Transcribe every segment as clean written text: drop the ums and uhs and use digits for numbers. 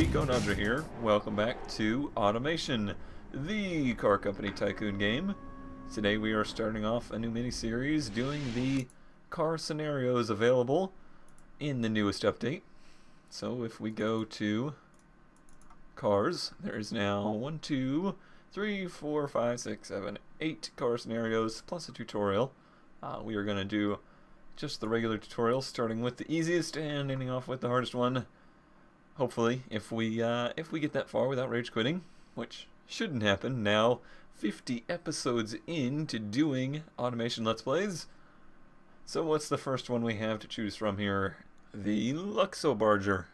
Luxobarger here. Welcome back to Automation, the car company tycoon game. Today we are starting off a new mini-series doing the car scenarios available in the newest update. So if we go to cars, there is now 1, 2, 3, 4, 5, 6, 7, 8 car scenarios plus a tutorial. We are going to do just the regular tutorial, starting with the easiest and ending off with the hardest one. Hopefully, if we get that far without rage quitting, which shouldn't happen. Now, 50 episodes into doing automation Let's Plays. So what's the first one we have to choose from here? The Luxobarger,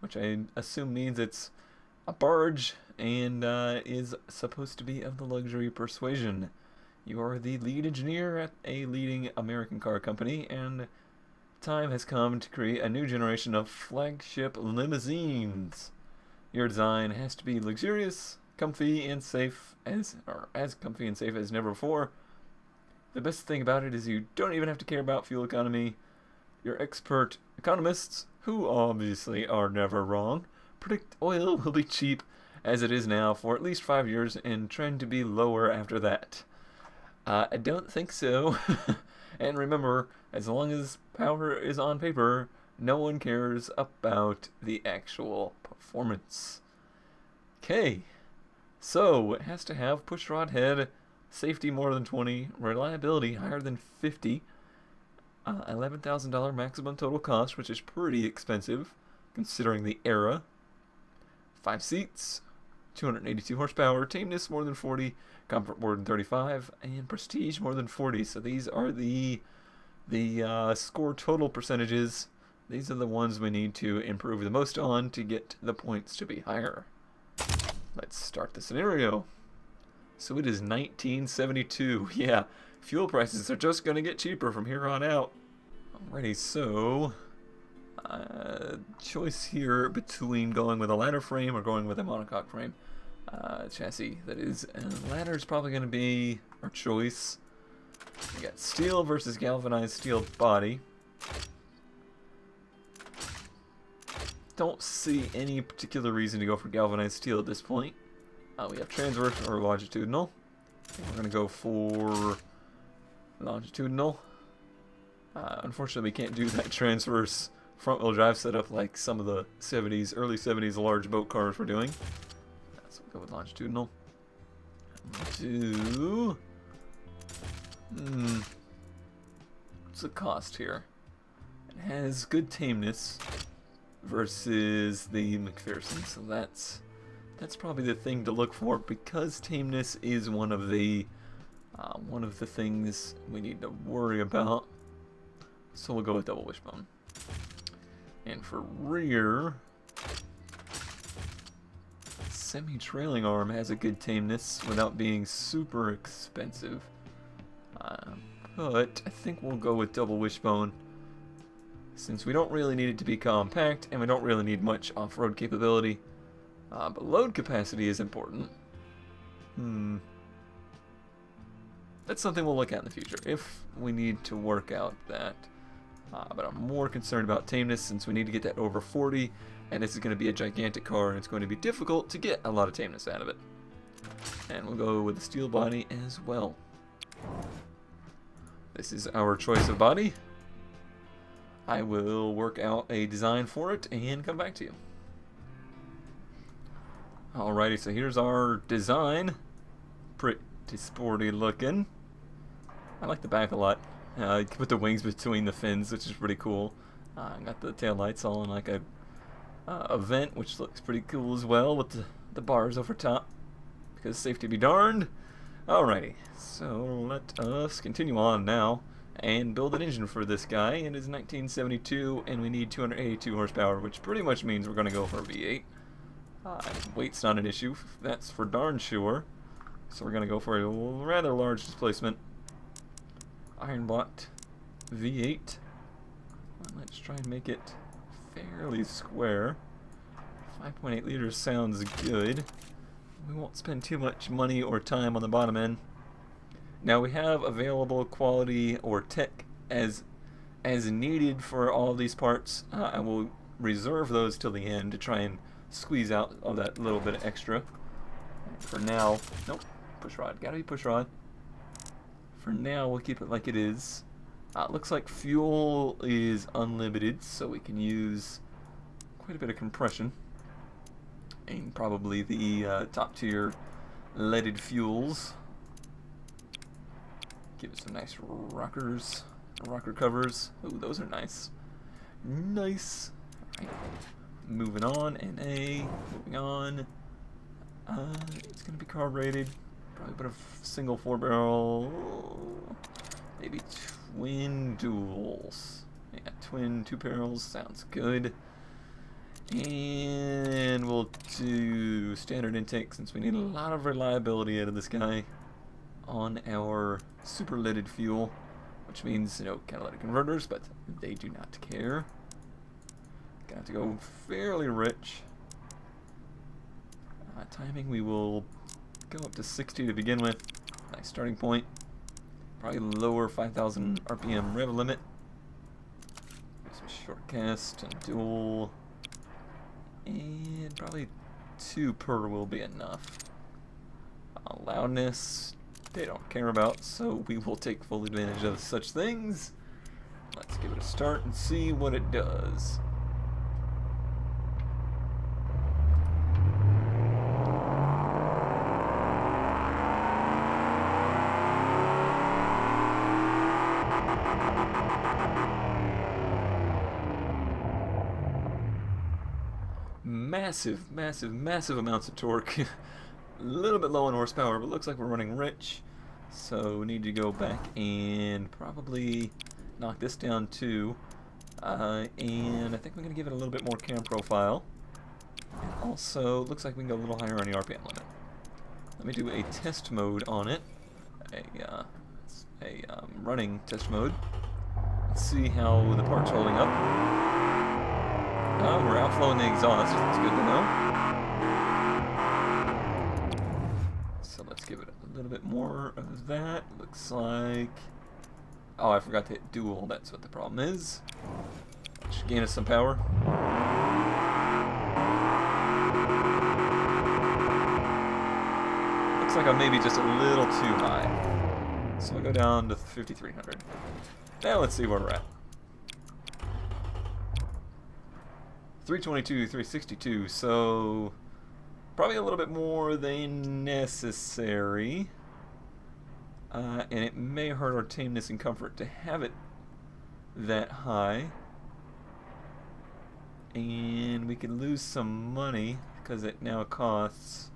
which I assume means it's a barge and is supposed to be of the luxury persuasion. You are the lead engineer at a leading American car company, and time has come to create a new generation of flagship limousines. Your design has to be luxurious, comfy, and safe as comfy and safe as never before. The best thing about it is you don't even have to care about fuel economy. Your expert economists, who obviously are never wrong, predict oil will be cheap as it is now for at least 5 years and trend to be lower after that. I don't think so. And remember, as long as power is on paper, no one cares about the actual performance. Okay, so it has to have pushrod head, safety more than 20, reliability higher than 50, $11,000 maximum total cost, which is pretty expensive considering the era, 5 seats, 282 horsepower, tameness more than 40, comfort more than 35, and prestige more than 40. So these are the score total percentages. These are the ones we need to improve the most on to get the points to be higher. Let's start the scenario. So it is 1972. Yeah, fuel prices are just going to get cheaper from here on out. Alrighty, so choice here between going with a ladder frame or going with a monocoque frame. Chassis, that is. Ladder is probably going to be our choice. We got steel versus galvanized steel body. Don't see any particular reason to go for galvanized steel at this point. We have transverse or longitudinal. We're going to go for longitudinal. Unfortunately, we can't do that transverse front-wheel drive setup like some of the early 70s large boat cars were doing. So we'll go with longitudinal. What's the cost here? It has good tameness versus the McPherson, so that's probably the thing to look for, because tameness is one of the things we need to worry about. So we'll go with double wishbone. And for rear, semi-trailing arm has a good tameness without being super expensive. But I think we'll go with double wishbone, since we don't really need it to be compact and we don't really need much off-road capability. But load capacity is important. That's something we'll look at in the future if we need to work out that. But I'm more concerned about tameness, since we need to get that over 40, and this is going to be a gigantic car, and it's going to be difficult to get a lot of tameness out of it. And we'll go with the steel body as well. This is our choice of body. I will work out a design for it and come back to you. Alrighty, so here's our design. Pretty sporty looking. I like the back a lot. You can put the wings between the fins, which is pretty cool. Got the tail lights all in like a vent, which looks pretty cool as well, with the bars over top, because safety be darned. Alrighty, so let us continue on now and build an engine for this guy. It is 1972, and we need 282 horsepower, which pretty much means we're going to go for a V8. Weight's not an issue, that's for darn sure. So we're going to go for a rather large displacement iron blocked V8. Let's try and make it fairly square. 5.8 liters sounds good. We won't spend too much money or time on the bottom end. Now we have available quality or tech as needed for all of these parts. I will reserve those till the end to try and squeeze out of that little bit of extra. For now, nope, push rod, gotta be push rod. For now, we'll keep it like it is. Looks like fuel is unlimited, so we can use quite a bit of compression. And probably the top tier leaded fuels. Give it some nice rocker covers. Ooh, those are nice. Nice. Alright. Moving on, NA, moving on. It's gonna be carbureted. Probably put a single 4-barrel, maybe twin duals. Yeah, twin 2-barrels sounds good. And we'll do standard intake since we need a lot of reliability out of this guy on our super leaded fuel, which means, you know, catalytic converters, but they do not care. Got to go fairly rich. Timing, we will go up to 60 to begin with. Nice starting point. Probably lower 5,000 RPM rev limit. Some short cast and dual. And probably 2 per will be enough. Loudness, they don't care about, so we will take full advantage of such things. Let's give it a start and see what it does. Massive amounts of torque. A little bit low on horsepower, but looks like we're running rich. So we need to go back and probably knock this down too. And I think we're going to give it a little bit more cam profile. And also, looks like we can go a little higher on the RPM limit. Let me do a test mode on it. A running test mode. Let's see how the park's holding up. We're outflowing the exhaust. That's good to know. So let's give it a little bit more of that. Looks like... Oh, I forgot to hit dual. That's what the problem is. Should gain us some power. Looks like I'm maybe just a little too high. So I'll go down to 5,300. Now let's see where we're at. 322, 362, so probably a little bit more than necessary. And it may hurt our tameness and comfort to have it that high. And we could lose some money because it now costs,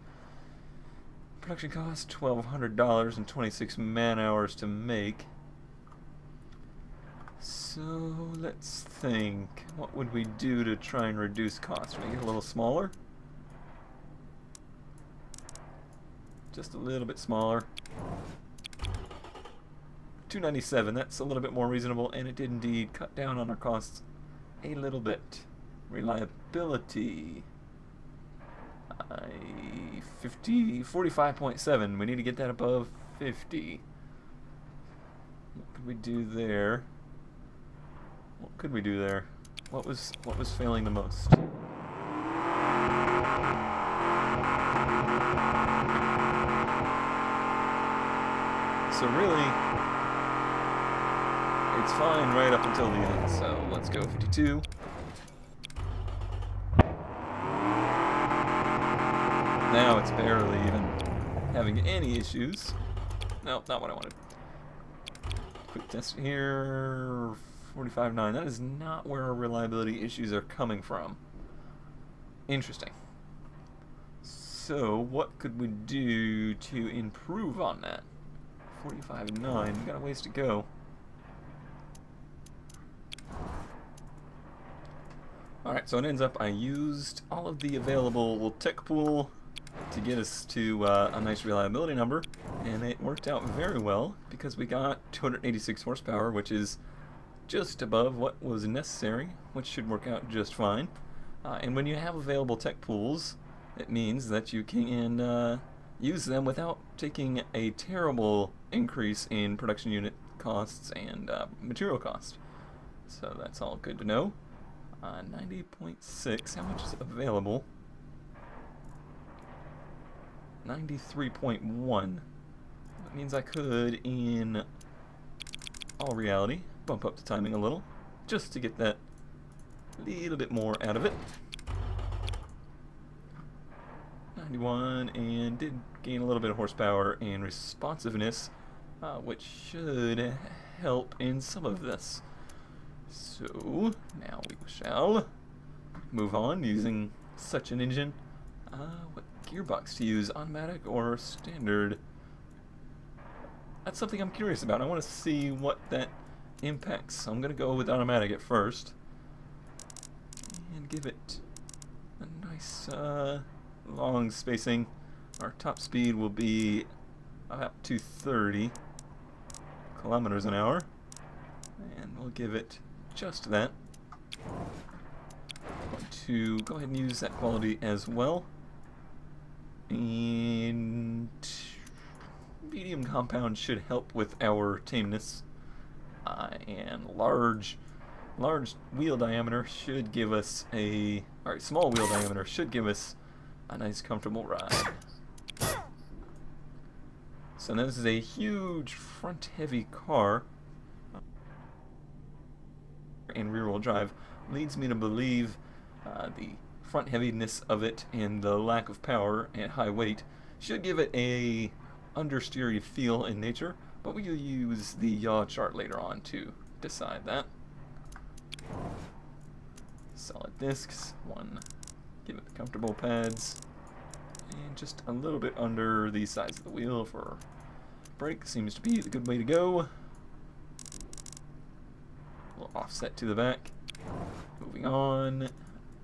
production costs $1,200 and 26 man hours to make. So let's think. What would we do to try and reduce costs? Make it a little smaller? Just a little bit smaller. 297, that's a little bit more reasonable, and it did indeed cut down on our costs a little bit. Reliability. 45.7. We need to get that above 50. What could we do there? What could we do there? What was failing the most? So really, it's fine right up until the end. So let's go 52. Now it's barely even having any issues. No, not what I wanted. Quick test here. 45.9. That is not where our reliability issues are coming from. Interesting. So, what could we do to improve on that? 45.9. We've got a ways to go. Alright, so it ends up I used all of the available tech pool to get us to a nice reliability number, and it worked out very well because we got 286 horsepower, which is just above what was necessary, which should work out just fine. And when you have available tech pools, it means that you can use them without taking a terrible increase in production unit costs and material cost. So that's all good to know. 90.6, how much is available? 93.1. That means I could, in all reality, bump up the timing a little, just to get that little bit more out of it. 91, and did gain a little bit of horsepower and responsiveness, which should help in some of this. So, now we shall move on using such an engine. What gearbox to use, automatic or standard? That's something I'm curious about. I want to see what that impacts. So I'm going to go with automatic at first. And give it a nice long spacing. Our top speed will be about 230 kilometers an hour. And we'll give it just that. I'm going to go ahead and use that quality as well. And medium compound should help with our tameness. And large wheel diameter should give us small wheel diameter should give us a nice comfortable ride. So this is a huge front heavy car, and rear wheel drive leads me to believe the front heaviness of it and the lack of power and high weight should give it a understeery feel in nature, but we'll use the yaw chart later on to decide that. Solid discs, give it the comfortable pads, and just a little bit under the size of the wheel for brake seems to be the good way to go. We'll offset to the back. Moving on.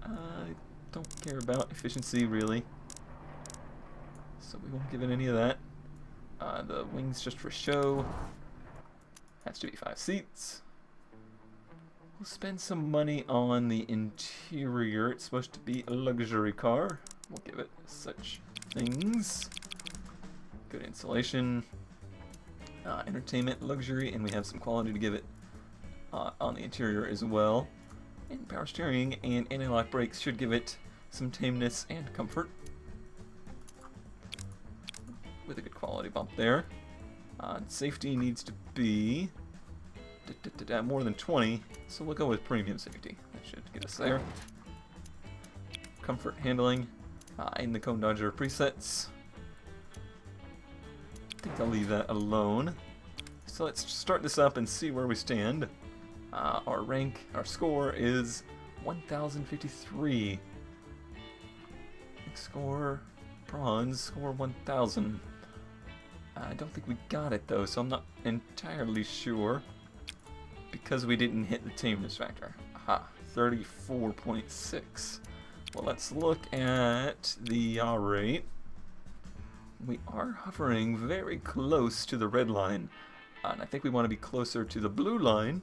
I don't care about efficiency really, so we won't give it any of that. The wings just for show. Has to be 5 seats. We'll spend some money on the interior. It's supposed to be a luxury car. We'll give it such things. Good insulation, entertainment, luxury, and we have some quality to give it on the interior as well. And power steering and anti-lock brakes should give it some tameness and comfort, with a good quality bump there. Safety needs to be more than 20, so we'll go with premium safety. That should get us there. Comfort handling in the Cone Dodger presets. I think I'll leave that alone. So let's start this up and see where we stand. Our score is 1053. Score, bronze, score 1000. I don't think we got it though, so I'm not entirely sure, because we didn't hit the tameness factor. Aha, 34.6. Well, let's look at the yaw rate. We are hovering very close to the red line, and I think we want to be closer to the blue line,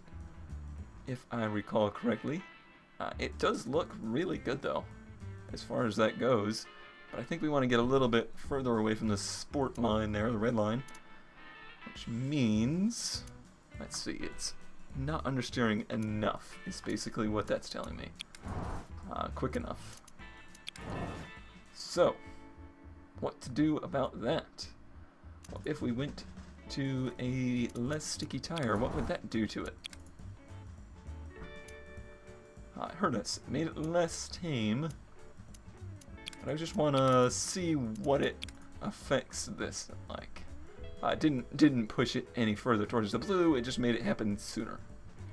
if I recall correctly. It does look really good though, as far as that goes. But I think we want to get a little bit further away from the sport line there, the red line. Which means, let's see, it's not understeering enough, is basically what that's telling me. Quick enough. So, what to do about that? Well, if we went to a less sticky tire, what would that do to it? It hurt us. It made it less tame. But I just want to see what it affects this like. Didn't push it any further towards the blue, it just made it happen sooner.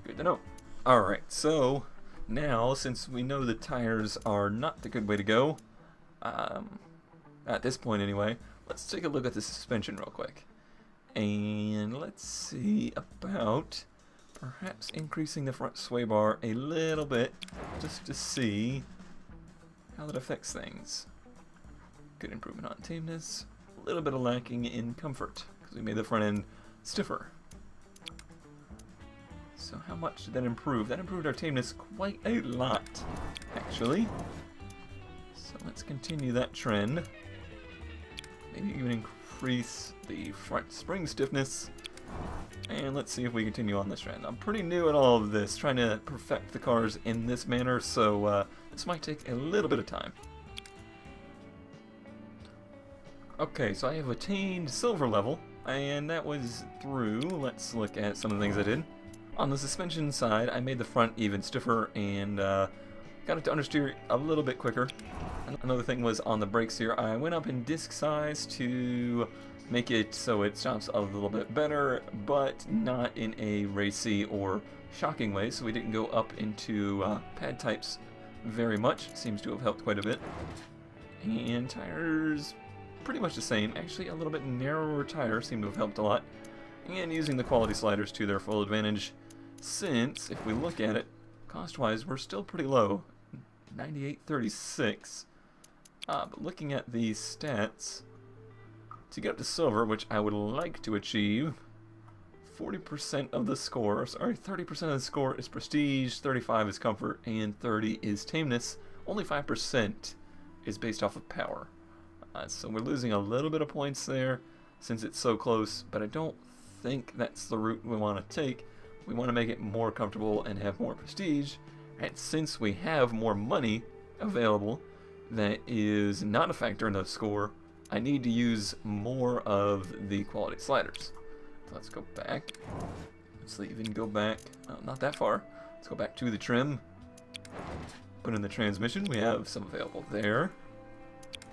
Good to know. Alright, so now since we know the tires are not the good way to go, at this point anyway, let's take a look at the suspension real quick. And let's see about perhaps increasing the front sway bar a little bit, just to see how that affects things. Good improvement on tameness, a little bit of lacking in comfort, because we made the front end stiffer. So how much did that improve? That improved our tameness quite a lot, actually. So let's continue that trend. Maybe even increase the front spring stiffness. And let's see if we continue on this trend. I'm pretty new at all of this, trying to perfect the cars in this manner, so this might take a little bit of time. Okay, so I have attained silver level, and that was through, let's look at some of the things I did. On the suspension side, I made the front even stiffer and got it to understeer a little bit quicker. Another thing was on the brakes here, I went up in disc size to make it so it stops a little bit better, but not in a racy or shocking way, so we didn't go up into pad types very much. Seems to have helped quite a bit. And tires, pretty much the same. Actually, a little bit narrower tire seemed to have helped a lot. And using the quality sliders to their full advantage, since, if we look at it, cost-wise, we're still pretty low. 98.36. But looking at the stats, to get up to silver, which I would like to achieve, 40% of the score, sorry, 30% of the score is prestige, 35 is comfort, and 30 is tameness. Only 5% is based off of power. So we're losing a little bit of points there since it's so close, but I don't think that's the route we want to take. We want to make it more comfortable and have more prestige, and since we have more money available that is not a factor in the score, I need to use more of the quality sliders. So let's go back. Let's even go back, not that far. Let's go back to the trim. Put in the transmission, we have some available there.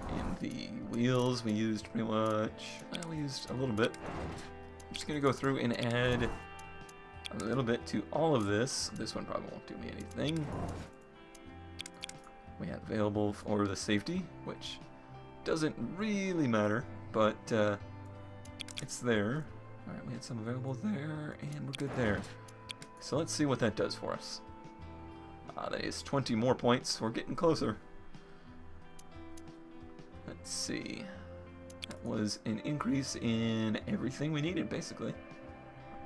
And the wheels we used pretty much, well, we used a little bit. I'm just going to go through and add a little bit to all of this. This one probably won't do me anything. We had available for the safety, which doesn't really matter, but it's there. Alright, we had some available there, and we're good there. So let's see what that does for us. That is 20 more points. We're getting closer. Let's see. That was an increase in everything we needed, basically.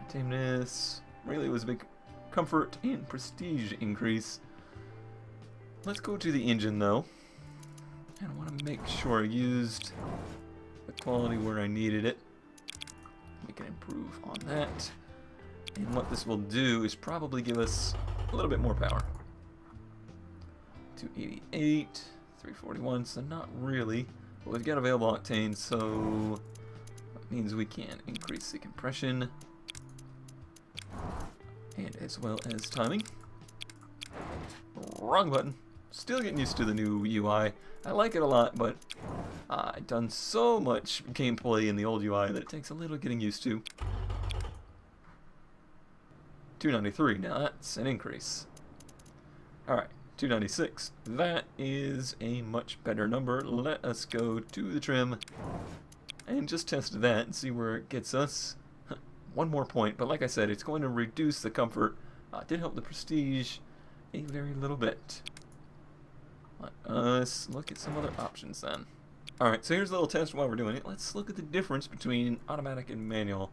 Tameness. Really, it was a big comfort and prestige increase. Let's go to the engine, though. And I want to make sure I used the quality where I needed it. We can improve on that. And what this will do is probably give us a little bit more power. 288, 341, so not really. But we've got available octane, so that means we can increase the compression. And as well as timing. Wrong button. Still getting used to the new UI. I like it a lot, but I've done so much gameplay in the old UI that it takes a little getting used to. 293, now that's an increase. Alright, 296. That is a much better number. Let us go to the trim and just test that and see where it gets us. One more point, but like I said, it's going to reduce the comfort. Did help the prestige a very little bit. Let us look at some other options then. Alright, so here's a little test while we're doing it. Let's look at the difference between automatic and manual.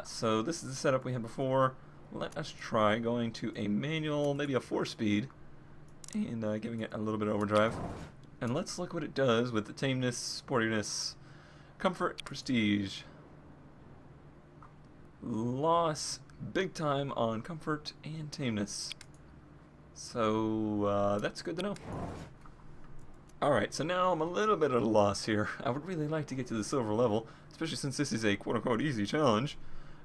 So this is the setup we had before. Let us try going to a manual, maybe a 4-speed, and giving it a little bit of overdrive. And let's look what it does with the tameness, sportiness, comfort, prestige. Loss big time on comfort and tameness. So that's good to know. Alright, so now I'm a little bit at a loss here. I would really like to get to the silver level, especially since this is a quote-unquote easy challenge.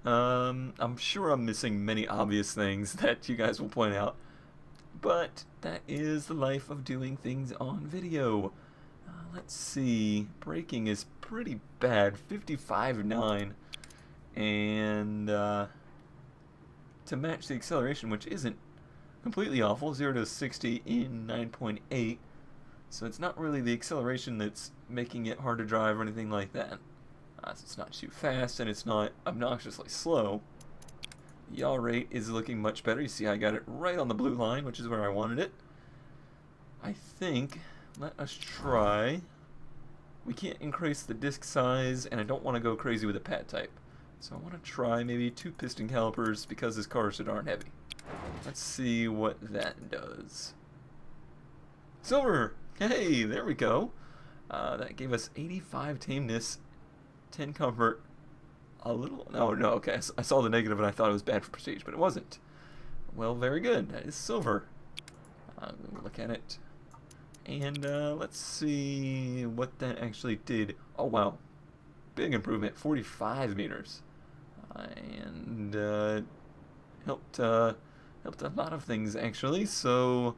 I'm sure I'm missing many obvious things that you guys will point out, but that is the life of doing things on video. Let's see, braking is pretty bad, 55.9, and to match the acceleration, which isn't completely awful, 0 to 60 in 9.8, so it's not really the acceleration that's making it hard to drive or anything like that. So it's not too fast and it's not obnoxiously slow. Yaw rate is looking much better. You see I got it right on the blue line, which is where I wanted it. I think, let us try. We can't increase the disc size and I don't want to go crazy with the pad type. So I want to try maybe 2 piston calipers because this car is so darn heavy. Let's see what that does. Silver! Hey, there we go. That gave us 85 tameness, 10 comfort, a little... No, okay, I saw the negative and I thought it was bad for prestige, but it wasn't. Well, very good. That is silver. We'll look at it. And let's see what that actually did. Oh, wow. big improvement, 45 meters. And helped a lot of things, actually, so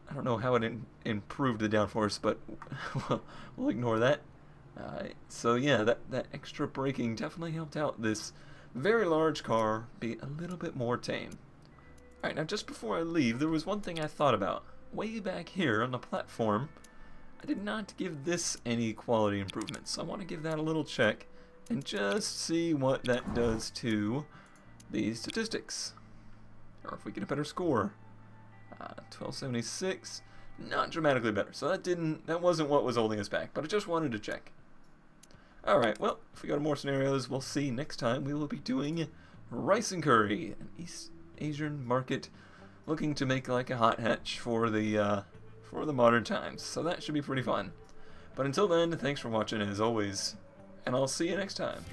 I don't know how it improved the downforce, but we'll ignore that. So yeah, that extra braking definitely helped out this very large car be a little bit more tame. Alright, now just before I leave, there was one thing I thought about. Way back here on the platform, I did not give this any quality improvements, so I want to give that a little check and just see what that does to the statistics, or if we get a better score. 1276, not dramatically better, so that wasn't what was holding us back, but I just wanted to check. Alright, well, if we go to more scenarios, we'll see next time we will be doing rice and curry, an East Asian market looking to make like a hot hatch for the modern times, so that should be pretty fun. But until then, thanks for watching as always, and I'll see you next time.